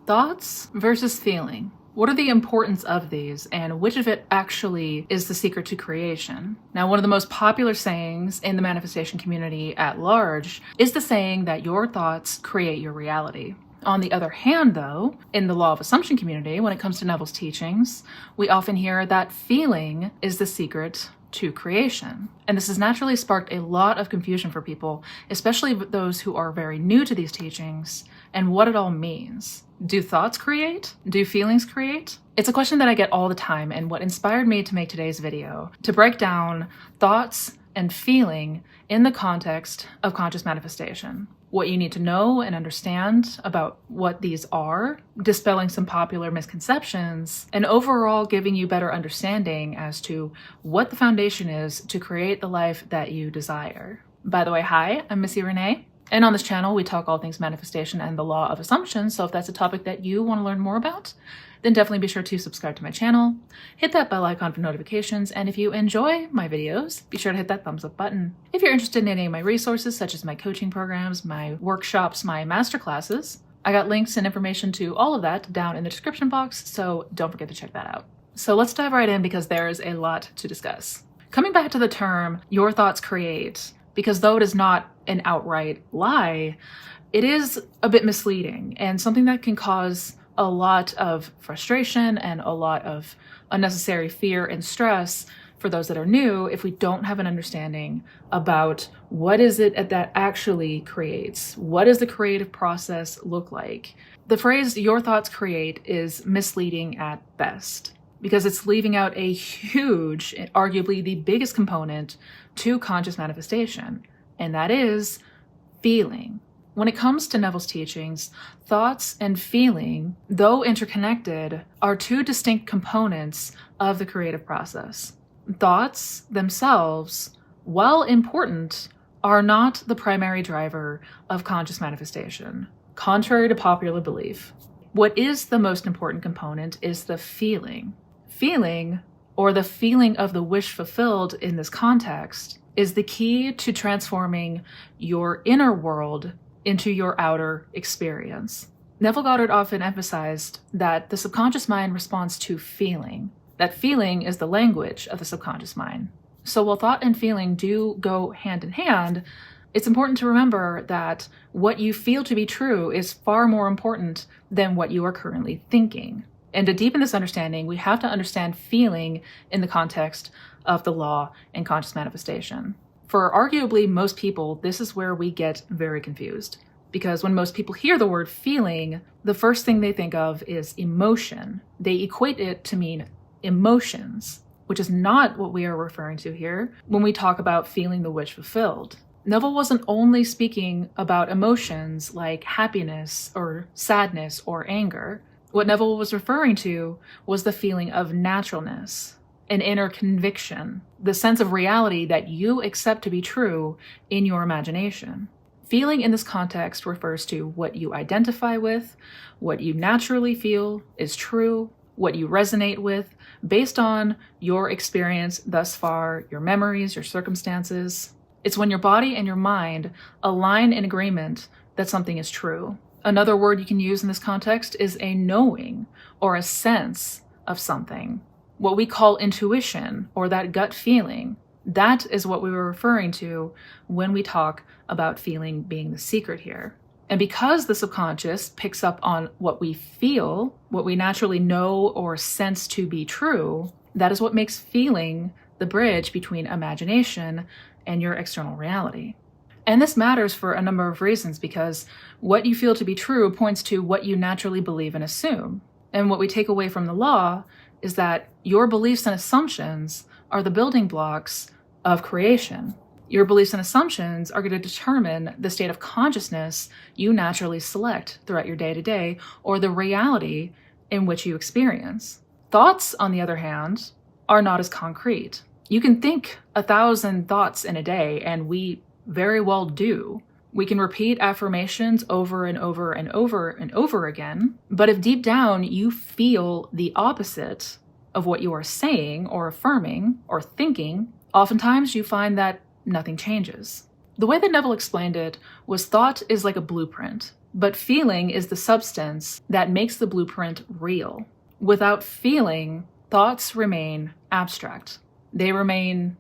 Thoughts versus feeling. What are the importance of these, and which of it actually is the secret to creation? Now, one of the most popular sayings in the manifestation community at large is the saying that your thoughts create your reality. On the other hand, though, in the law of assumption community, when it comes to Neville's teachings, we often hear that feeling is the secret to creation. And this has naturally sparked a lot of confusion for people, especially those who are very new to these teachings, and what it all means. Do thoughts create? Do feelings create? It's a question that I get all the time, and what inspired me to make today's video, to break down thoughts and feeling in the context of conscious manifestation. What you need to know and understand about what these are, dispelling some popular misconceptions, and overall giving you better understanding as to what the foundation is to create the life that you desire. By the way, hi, I'm Missy Renee, and on this channel we talk all things manifestation and the law of assumption, so if that's a topic that you want to learn more about, then definitely be sure to subscribe to my channel, hit that bell icon for notifications, and if you enjoy my videos, be sure to hit that thumbs up button. If you're interested in any of my resources, such as my coaching programs, my workshops, my masterclasses, I got links and information to all of that down in the description box, so don't forget to check that out. So let's dive right in because there is a lot to discuss. Coming back to the term, your thoughts create, because though it is not an outright lie, it is a bit misleading and something that can cause a lot of frustration and a lot of unnecessary fear and stress for those that are new if we don't have an understanding about what is it that actually creates. What does the creative process look like? The phrase "your thoughts create" is misleading at best because it's leaving out a huge, arguably the biggest component to conscious manifestation, and that is feeling. When it comes to Neville's teachings, thoughts and feeling, though interconnected, are two distinct components of the creative process. Thoughts themselves, while important, are not the primary driver of conscious manifestation, contrary to popular belief. What is the most important component is the feeling. Feeling, or the feeling of the wish fulfilled in this context, is the key to transforming your inner world into your outer experience. Neville Goddard often emphasized that the subconscious mind responds to feeling. That feeling is the language of the subconscious mind. So while thought and feeling do go hand in hand, it's important to remember that what you feel to be true is far more important than what you are currently thinking. And to deepen this understanding, we have to understand feeling in the context of the law and conscious manifestation. For arguably most people, this is where we get very confused. Because when most people hear the word feeling, the first thing they think of is emotion. They equate it to mean emotions, which is not what we are referring to here when we talk about feeling the wish fulfilled. Neville wasn't only speaking about emotions like happiness or sadness or anger. What Neville was referring to was the feeling of naturalness, an inner conviction, the sense of reality that you accept to be true in your imagination. Feeling in this context refers to what you identify with, what you naturally feel is true, what you resonate with based on your experience thus far, your memories, your circumstances. It's when your body and your mind align in agreement that something is true. Another word you can use in this context is a knowing or a sense of something. What we call intuition or that gut feeling, that is what we were referring to when we talk about feeling being the secret here. And because the subconscious picks up on what we feel, what we naturally know or sense to be true, that is what makes feeling the bridge between imagination and your external reality. And this matters for a number of reasons because what you feel to be true points to what you naturally believe and assume. And what we take away from the law is that your beliefs and assumptions are the building blocks of creation. Your beliefs and assumptions are going to determine the state of consciousness you naturally select throughout your day-to-day or the reality in which you experience. Thoughts, on the other hand, are not as concrete. You can think 1,000 thoughts in a day, and we very well do. We can repeat affirmations over and over and over and over again, but if deep down you feel the opposite of what you are saying or affirming or thinking, oftentimes you find that nothing changes. The way that Neville explained it was thought is like a blueprint. But feeling is the substance that makes the blueprint real. Without feeling, thoughts remain abstract. They remain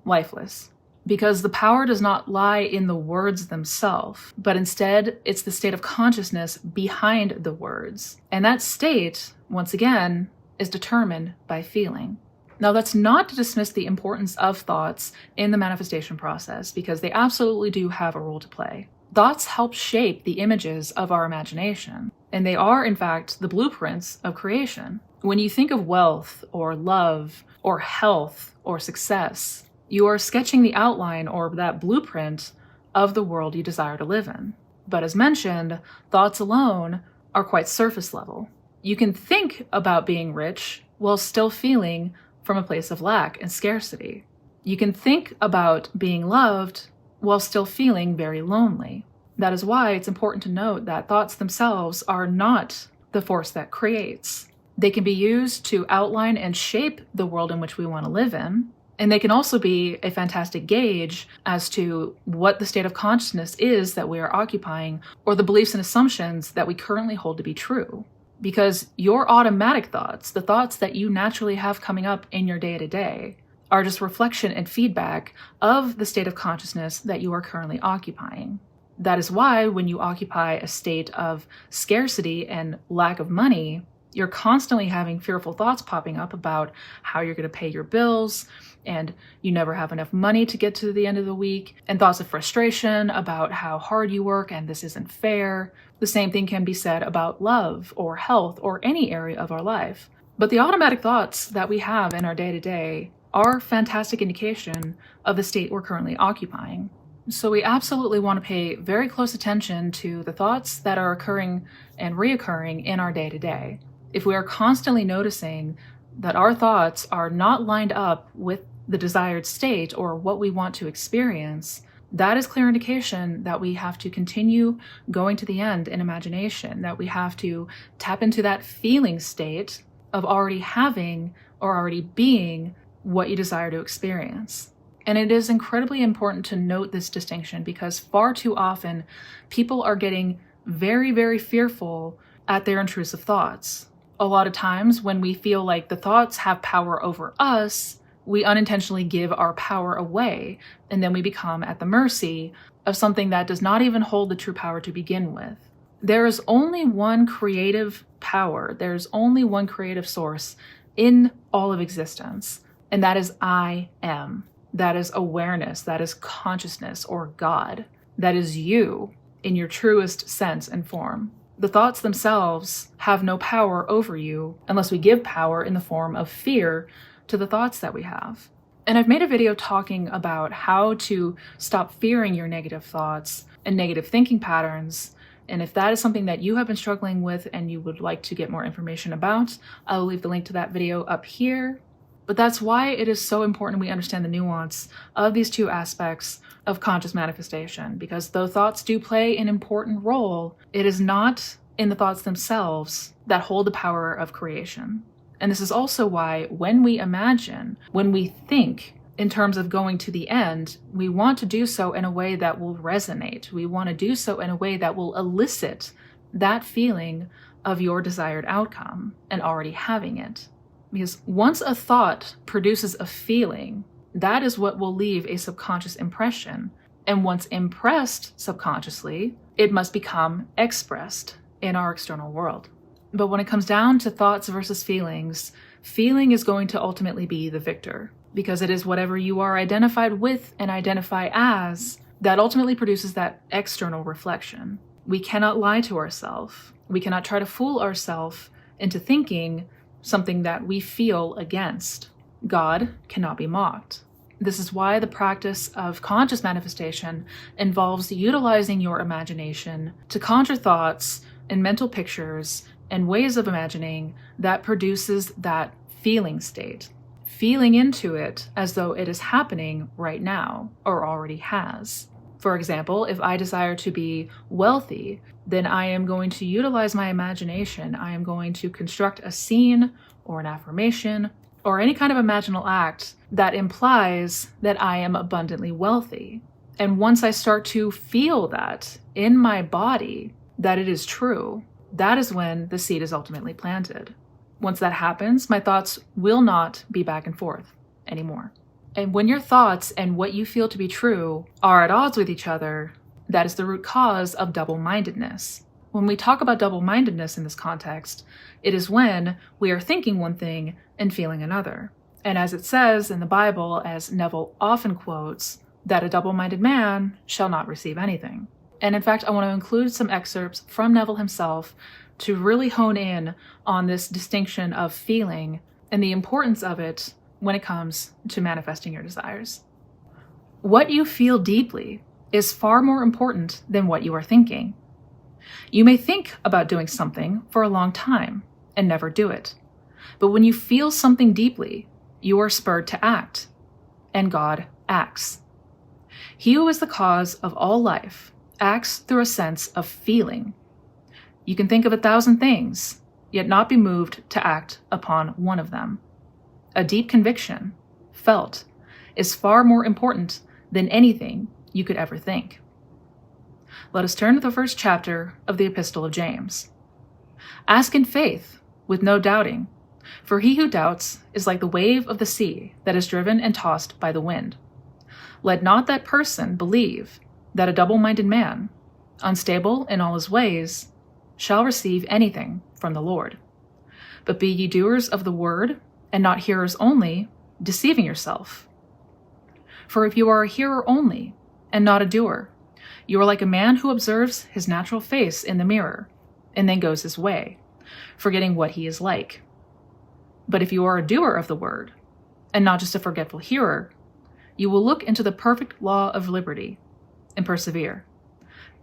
lifeless. Because the power does not lie in the words themselves, but instead it's the state of consciousness behind the words. And that state, once again, is determined by feeling. Now, that's not to dismiss the importance of thoughts in the manifestation process, because they absolutely do have a role to play. Thoughts help shape the images of our imagination, and they are, in fact, the blueprints of creation. When you think of wealth, or love, or health, or success, you are sketching the outline or that blueprint of the world you desire to live in. But as mentioned, thoughts alone are quite surface level. You can think about being rich while still feeling from a place of lack and scarcity. You can think about being loved while still feeling very lonely. That is why it's important to note that thoughts themselves are not the force that creates. They can be used to outline and shape the world in which we want to live in, and they can also be a fantastic gauge as to what the state of consciousness is that we are occupying, or the beliefs and assumptions that we currently hold to be true. Because your automatic thoughts, the thoughts that you naturally have coming up in your day-to-day, are just reflection and feedback of the state of consciousness that you are currently occupying. That is why when you occupy a state of scarcity and lack of money, you're constantly having fearful thoughts popping up about how you're going to pay your bills, and you never have enough money to get to the end of the week, and thoughts of frustration about how hard you work and this isn't fair. The same thing can be said about love or health or any area of our life. But the automatic thoughts that we have in our day-to-day are a fantastic indication of the state we're currently occupying. So we absolutely want to pay very close attention to the thoughts that are occurring and reoccurring in our day-to-day. If we are constantly noticing that our thoughts are not lined up with the desired state or what we want to experience, that is clear indication that we have to continue going to the end in imagination, that we have to tap into that feeling state of already having or already being what you desire to experience. And it is incredibly important to note this distinction, because far too often people are getting very, very fearful at their intrusive thoughts. A lot of times when we feel like the thoughts have power over us, we unintentionally give our power away, and then we become at the mercy of something that does not even hold the true power to begin with. There is only one creative power, there's only one creative source in all of existence, and that is I am. That is awareness, that is consciousness or God. That is you in your truest sense and form. The thoughts themselves have no power over you unless we give power in the form of fear to the thoughts that we have. And I've made a video talking about how to stop fearing your negative thoughts and negative thinking patterns. And if that is something that you have been struggling with and you would like to get more information about, I'll leave the link to that video up here. But that's why it is so important we understand the nuance of these two aspects of conscious manifestation, because though thoughts do play an important role, it is not in the thoughts themselves that hold the power of creation. And this is also why when we imagine, when we think in terms of going to the end, we want to do so in a way that will resonate. We want to do so in a way that will elicit that feeling of your desired outcome and already having it. Because once a thought produces a feeling, that is what will leave a subconscious impression. And once impressed subconsciously, it must become expressed in our external world. But when it comes down to thoughts versus feelings, feeling is going to ultimately be the victor, because it is whatever you are identified with and identify as that ultimately produces that external reflection. We cannot lie to ourselves. We cannot try to fool ourselves into thinking something that we feel against. God cannot be mocked. This is why the practice of conscious manifestation involves utilizing your imagination to conjure thoughts and mental pictures and ways of imagining that produces that feeling state. Feeling into it as though it is happening right now or already has. For example, if I desire to be wealthy, then I am going to utilize my imagination. I am going to construct a scene or an affirmation or any kind of imaginal act that implies that I am abundantly wealthy. And once I start to feel that in my body, that it is true, that is when the seed is ultimately planted. Once that happens, my thoughts will not be back and forth anymore. And when your thoughts and what you feel to be true are at odds with each other, that is the root cause of double-mindedness. When we talk about double-mindedness in this context, it is when we are thinking one thing and feeling another. And as it says in the Bible, as Neville often quotes, that a double-minded man shall not receive anything. And in fact, I want to include some excerpts from Neville himself to really hone in on this distinction of feeling and the importance of it when it comes to manifesting your desires. What you feel deeply is far more important than what you are thinking. You may think about doing something for a long time and never do it. But when you feel something deeply, you are spurred to act, and God acts. He who is the cause of all life acts through a sense of feeling. You can think of 1,000 things, yet not be moved to act upon one of them. A deep conviction, felt, is far more important than anything you could ever think. Let us turn to the first chapter of the Epistle of James. Ask in faith, with no doubting, for he who doubts is like the wave of the sea that is driven and tossed by the wind. Let not that person believe that a double-minded man, unstable in all his ways, shall receive anything from the Lord. But be ye doers of the word, and not hearers only, deceiving yourself. For if you are a hearer only, and not a doer, you are like a man who observes his natural face in the mirror, and then goes his way, forgetting what he is like. But if you are a doer of the word, and not just a forgetful hearer, you will look into the perfect law of liberty, and persevere.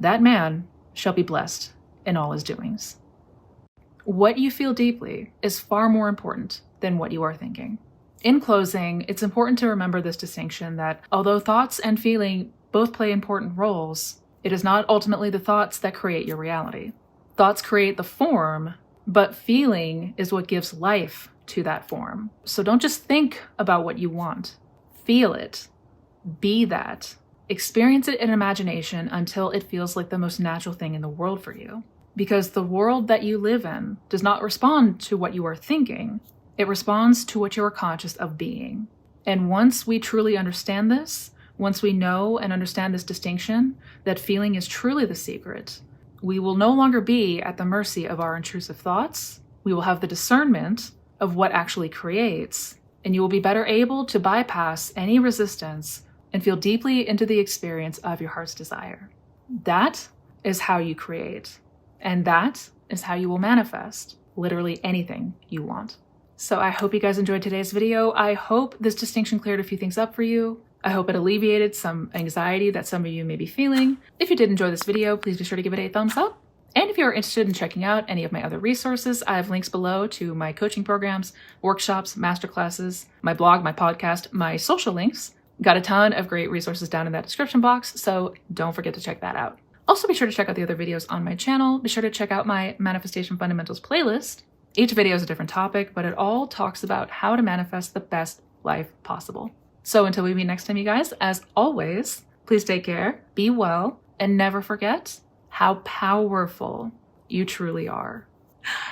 That man shall be blessed in all his doings. What you feel deeply is far more important than what you are thinking. In closing, it's important to remember this distinction that although thoughts and feeling both play important roles, it is not ultimately the thoughts that create your reality. Thoughts create the form, but feeling is what gives life to that form. So don't just think about what you want. Feel it. Be that. Experience it in imagination until it feels like the most natural thing in the world for you. Because the world that you live in does not respond to what you are thinking. It responds to what you are conscious of being. And once we truly understand this, once we know and understand this distinction, that feeling is truly the secret, we will no longer be at the mercy of our intrusive thoughts. We will have the discernment of what actually creates, and you will be better able to bypass any resistance and feel deeply into the experience of your heart's desire. That is how you create, and that is how you will manifest literally anything you want. So I hope you guys enjoyed today's video. I hope this distinction cleared a few things up for you. I hope it alleviated some anxiety that some of you may be feeling. If you did enjoy this video, please be sure to give it a thumbs up. And if you're interested in checking out any of my other resources, I have links below to my coaching programs, workshops, masterclasses, my blog, my podcast, my social links. Got a ton of great resources down in that description box, so don't forget to check that out. Also, be sure to check out the other videos on my channel. Be sure to check out my Manifestation Fundamentals playlist. Each video is a different topic, but it all talks about how to manifest the best life possible. So until we meet next time, you guys, as always, please take care, be well, and never forget how powerful you truly are.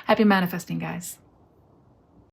Happy manifesting, guys.